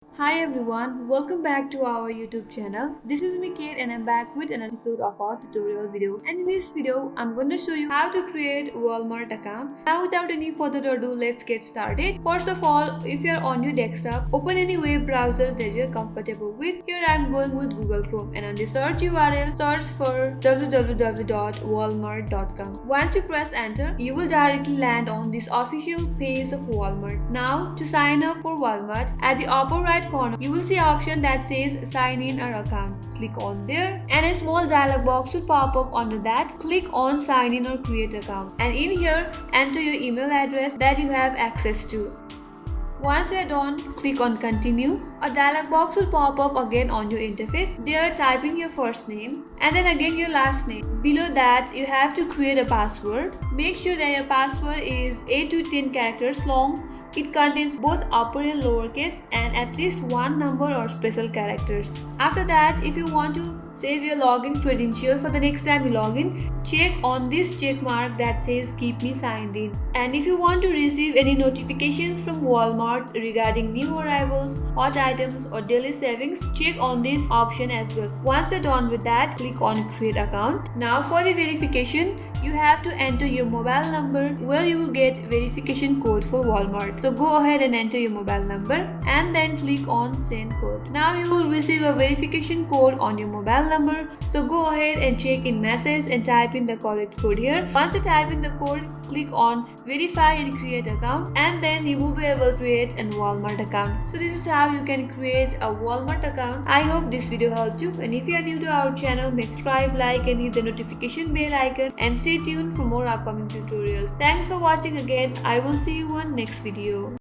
Hi everyone, welcome back to our YouTube channel. This is me Kate and I'm back with an episode of our tutorial video. And in this video, I'm going to show you how to create Walmart account. Now without any further ado, let's get started. First of all, if you're on your desktop, open any web browser that you're comfortable with. Here I'm going with Google Chrome and on the search URL, search for www.walmart.com. Once you press enter, you will directly land on this official page of Walmart. Now to sign up for Walmart, at the upper right corner, you will see an option that says sign in our account. Click on there and a small dialog box will pop up under that. Click on sign in or create account and in here enter your email address that you have access to. Once you're done, click on continue. A dialog box will pop up again on your interface. There type in your first name and then again your last name. Below that you have to create a password. Make sure that your password is 8 to 10 characters long. It contains both upper and lowercase and at least one number or special characters. After that, if you want to save your login credentials for the next time you log in, check on this check mark that says keep me signed in. And if you want to receive any notifications from Walmart regarding new arrivals, hot items or daily savings, check on this option as well. Once you're done with that, click on create account. Now for the verification, you have to enter your mobile number where you will get verification code for Walmart. So go ahead and enter your mobile number and then click on send code. Now you will receive a verification code on your mobile number. So go ahead and check in message and type in the correct code here. Once you type in the code, click on verify and create account and then you will be able to create a Walmart account. So this is how you can create a Walmart account. I hope this video helped you, and if you are new to our channel, make subscribe, like and hit the notification bell icon and stay tuned for more upcoming tutorials. Thanks for watching again. I will see you on next video.